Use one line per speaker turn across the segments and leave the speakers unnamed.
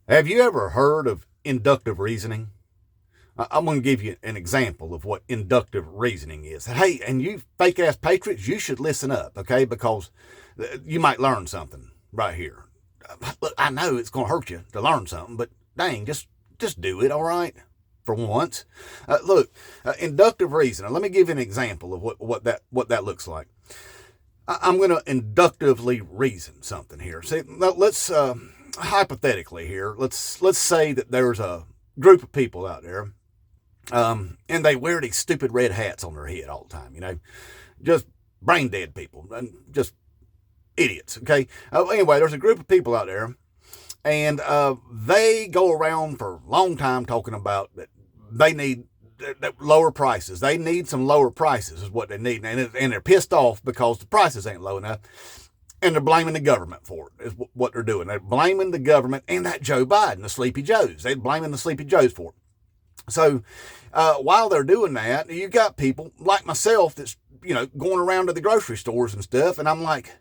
Have you ever heard of inductive reasoning? I'm going to give you an example of what inductive reasoning is. Hey, and you fake ass patriots, you should listen up, okay? Because you might learn something right here. Look, I know it's going to hurt you to learn something, but dang, just do it, all right? For once. Inductive reasoning. Let me give you an example of what that looks like. I'm going to inductively reason something here. See, let's hypothetically here. Let's say that there's a group of people out there, and they wear these stupid red hats on their head all the time. Just brain dead people and just idiots. Okay. Anyway, there's a group of people out there, and they go around for a long time talking about that they need lower prices. They need some lower prices is what they need. And they're pissed off because the prices ain't low enough. And they're blaming the government for it, is what they're doing. They're blaming the government and that Joe Biden, the Sleepy Joes. They're blaming the Sleepy Joes for it. So while they're doing that, you got people like myself that's, going around to the grocery stores and stuff. And I'm like,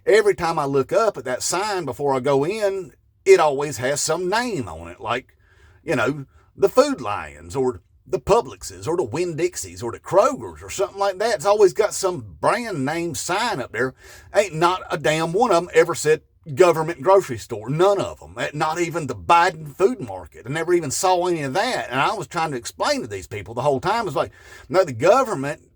every time I look up at that sign before I go in, it always has some name on it, like, the Food Lions or the Publixes or the Winn-Dixies or the Krogers or something like that. It's always got some brand name sign up there. Ain't not a damn one of them ever said government grocery store. None of them. Not even the Biden food market. I never even saw any of that. And I was trying to explain to these people the whole time. It's like, no, the government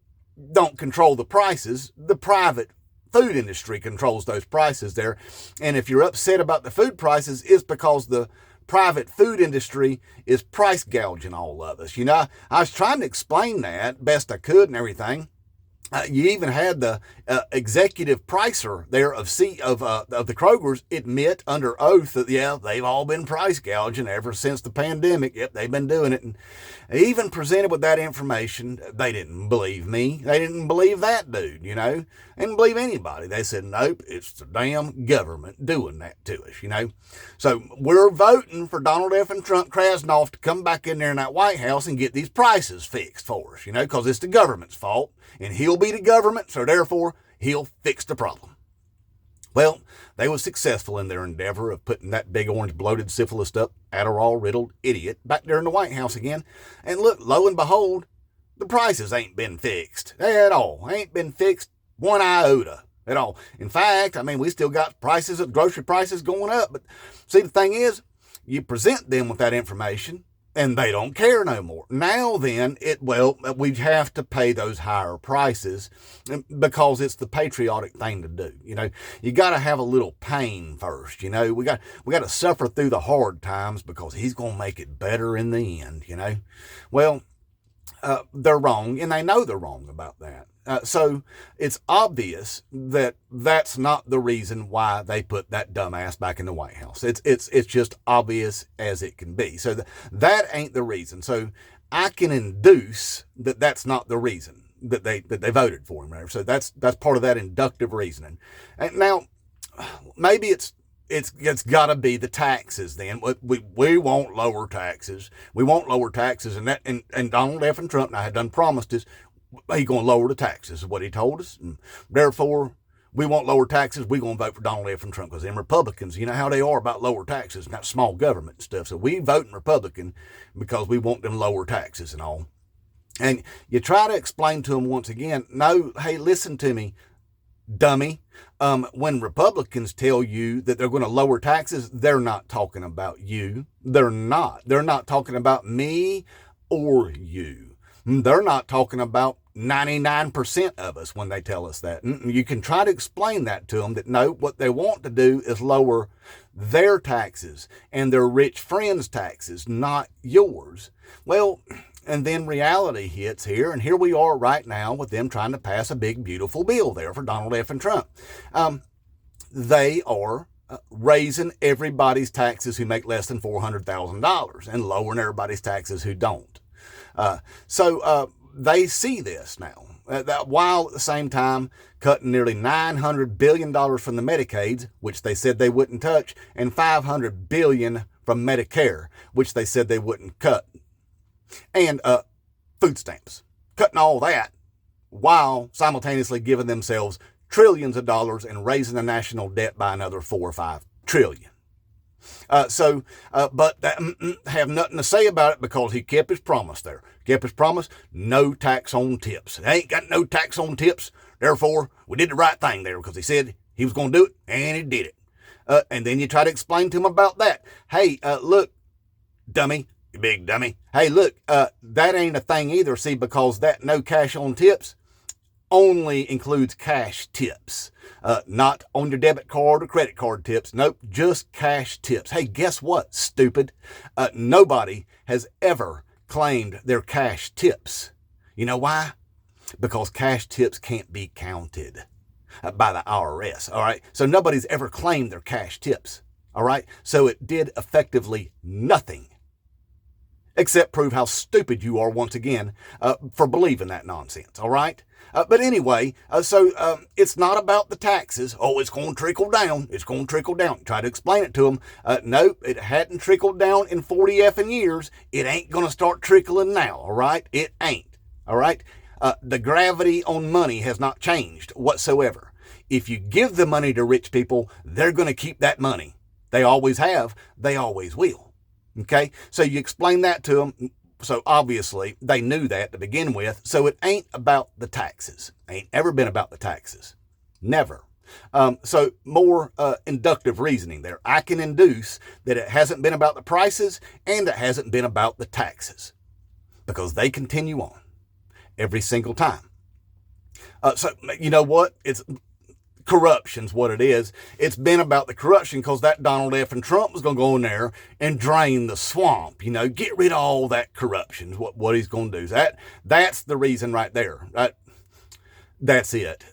don't control the prices. The private food industry controls those prices there. And if you're upset about the food prices, it's because the private food industry is price gouging all of us. I was trying to explain that best I could and everything. You even had the executive pricer there of the Krogers admit under oath that, yeah, they've all been price gouging ever since the pandemic. Yep, they've been doing it. And even presented with that information, they didn't believe me. They didn't believe that dude, They didn't believe anybody. They said, nope, it's the damn government doing that to us, So we're voting for Donald F. and Trump Krasnoff to come back in there in that White House and get these prices fixed for us, because it's the government's fault. And he'll be the government, so therefore he'll fix the problem. Well, they were successful in their endeavor of putting that big orange bloated syphilis up Adderall-riddled idiot back there in the White House again. And look, lo and behold, the prices ain't been fixed at all. Ain't been fixed one iota at all. In fact, we still got grocery prices going up. But see, the thing is, you present them with that information, and they don't care no more. Now then, we have to pay those higher prices because it's the patriotic thing to do. You got to have a little pain first. We got to suffer through the hard times because he's going to make it better in the end. Well, they're wrong, and they know they're wrong about that. So it's obvious that that's not the reason why they put that dumbass back in the White House. It's just obvious as it can be. So that ain't the reason. So I can induce that that's not the reason that they voted for him. So that's part of that inductive reasoning. And now maybe it's got to be the taxes then. We won't lower taxes. We won't lower taxes. And Donald F. and Trump now had done promised us he's going to lower the taxes is what he told us. And therefore, we won't lower taxes. We're going to vote for Donald F. and Trump because them Republicans, you know how they are about lower taxes and that small government and stuff. So we voting Republican because we want them lower taxes and all. And you try to explain to them once again, no, hey, listen to me, dummy. When Republicans tell you that they're going to lower taxes, they're not talking about you. They're not. They're not talking about me or you. They're not talking about 99% of us when they tell us that. You can try to explain that to them that no, what they want to do is lower their taxes and their rich friends' taxes, not yours. Well, and then reality hits here, and here we are right now with them trying to pass a big, beautiful bill there for Donald F. and Trump. They are raising everybody's taxes who make less than $400,000 and lowering everybody's taxes who don't. So they see this now, while at the same time cutting nearly $900 billion from the Medicaids, which they said they wouldn't touch, and $500 billion from Medicare, which they said they wouldn't cut, and food stamps, cutting all that while simultaneously giving themselves trillions of dollars and raising the national debt by another 4 or 5 trillion. But that have nothing to say about it because he kept his promise there. Kept his promise, no tax on tips. They ain't got no tax on tips. Therefore, we did the right thing there because he said he was going to do it, and he did it. And then you try to explain to him about that. Hey, look, dummy, you big dummy. Hey, look, that ain't a thing either, see, because that no cash on tips only includes cash tips, not on your debit card or credit card tips. Nope, just cash tips. Hey, guess what, stupid? Nobody has ever claimed their cash tips. You know why? Because cash tips can't be counted by the IRS, all right? So nobody's ever claimed their cash tips, all right? So it did effectively nothing except prove how stupid you are once again for believing that nonsense, all right? But anyway, it's not about the taxes. Oh, it's going to trickle down. It's going to trickle down. Try to explain it to them. Nope, it hadn't trickled down in 40 effing years. It ain't going to start trickling now, all right? It ain't, all right? The gravity on money has not changed whatsoever. If you give the money to rich people, they're going to keep that money. They always have. They always will. Okay? So you explain that to them. So obviously they knew that to begin with. So it ain't about the taxes. Ain't ever been about the taxes. Never. So more inductive reasoning there. I can induce that it hasn't been about the prices and it hasn't been about the taxes because they continue on every single time. So you know what? It's corruption's what it is. It's been about the corruption because that Donald F. and Trump was going to go in there and drain the swamp, get rid of all that corruption is what he's going to do. That's the reason right there. That's it.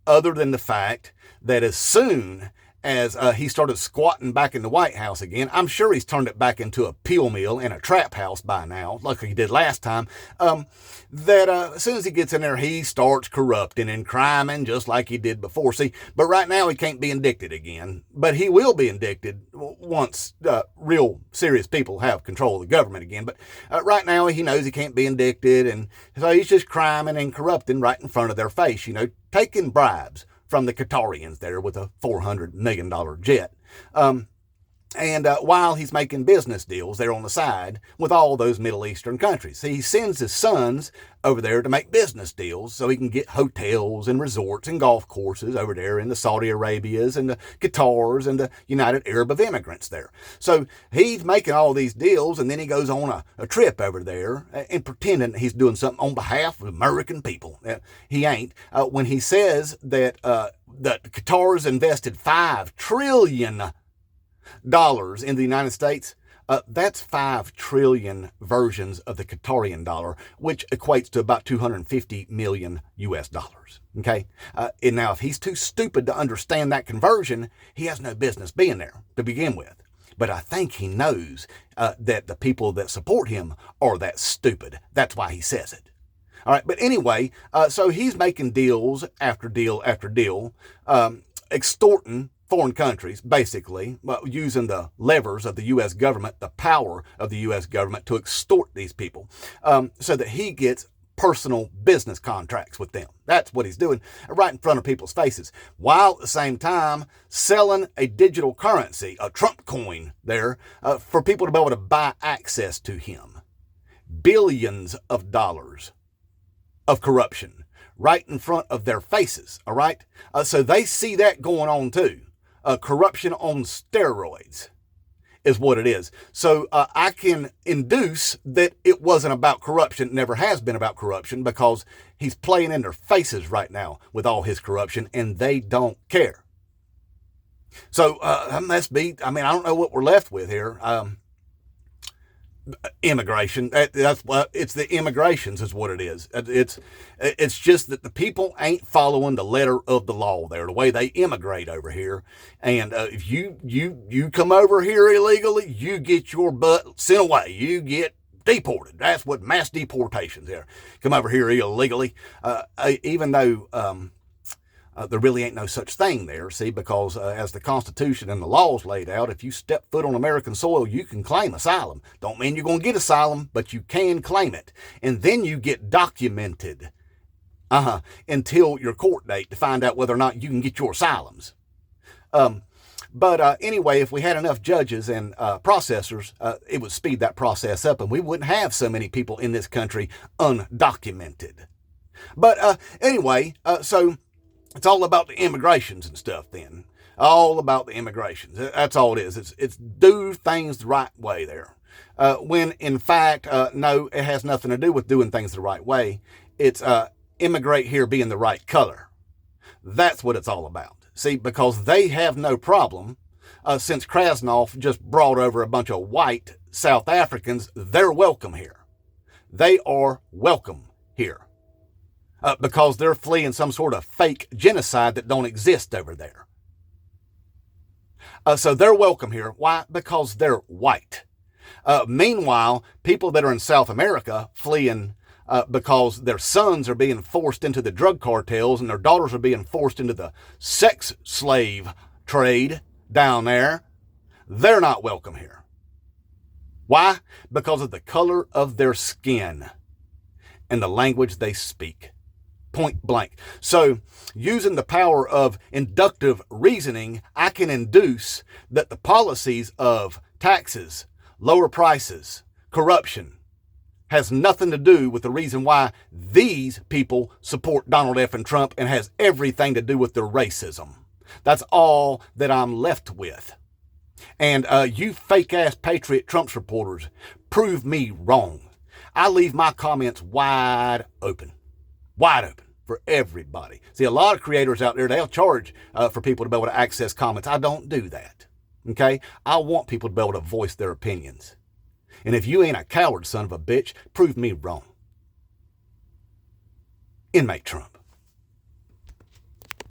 Other than the fact that as soon as he started squatting back in the White House again, I'm sure he's turned it back into a peel mill and a trap house by now, like he did last time, as soon as he gets in there, he starts corrupting and criming just like he did before. See, but right now he can't be indicted again, but he will be indicted once real serious people have control of the government again. But right now he knows he can't be indicted, and so he's just criming and corrupting right in front of their face, taking bribes from the Qatarians there with a $400 million jet. And while he's making business deals there on the side with all those Middle Eastern countries. He sends his sons over there to make business deals so he can get hotels and resorts and golf courses over there in the Saudi Arabias and the Qatars and the United Arab of Immigrants there. So he's making all these deals, and then he goes on a trip over there and pretending that he's doing something on behalf of American people. He ain't. When he says that Qatar's invested $5 trillion in the United States, that's 5 trillion versions of the Qatarian dollar, which equates to about 250 million US dollars. Okay. And now if he's too stupid to understand that conversion, he has no business being there to begin with. But I think he knows that the people that support him are that stupid. That's why he says it. All right. But anyway, so he's making deals after deal after deal, extorting foreign countries, basically, using the levers of the U.S. government, the power of the U.S. government to extort these people, so that he gets personal business contracts with them. That's what he's doing right in front of people's faces, while at the same time selling a digital currency, a Trump coin there, for people to be able to buy access to him. Billions of dollars of corruption right in front of their faces, all right? So they see that going on too. Corruption on steroids is what it is. So I can induce that it wasn't about corruption, never has been about corruption, because he's playing in their faces right now with all his corruption, and they don't care. So I don't know what we're left with here. Immigration. That's what it's. The immigrations is what it is. It's just that the people ain't following the letter of the law there, the way they immigrate over here. And if you come over here illegally, you get your butt sent away. You get deported. That's what mass deportations are. Come over here illegally, even though there really ain't no such thing there, see, because as the Constitution and the laws laid out, if you step foot on American soil, you can claim asylum. Don't mean you're going to get asylum, but you can claim it. And then you get documented until your court date to find out whether or not you can get your asylums. But anyway, if we had enough judges and processors, it would speed that process up, and we wouldn't have so many people in this country undocumented. But anyway, so it's all about the immigrations and stuff then. All about the immigrations. That's all it is. It's do things the right way there. When in fact, no, it has nothing to do with doing things the right way. It's immigrate here being the right color. That's what it's all about. See, because they have no problem, since Krasnov just brought over a bunch of white South Africans, they're welcome here. They are welcome here. Because they're fleeing some sort of fake genocide that don't exist over there. So they're welcome here. Why? Because they're white. Meanwhile, people that are in South America fleeing because their sons are being forced into the drug cartels and their daughters are being forced into the sex slave trade down there, they're not welcome here. Why? Because of the color of their skin and the language they speak. Point blank. So using the power of inductive reasoning, I can induce that the policies of taxes, lower prices, corruption has nothing to do with the reason why these people support Donald F. and Trump, and has everything to do with their racism. That's all that I'm left with. And you fake-ass patriot Trump supporters, prove me wrong. I leave my comments wide open. Wide open for everybody. See, a lot of creators out there, they'll charge for people to be able to access comments. I don't do that. Okay? I want people to be able to voice their opinions. And if you ain't a coward, son of a bitch, prove me wrong. Inmate Trump.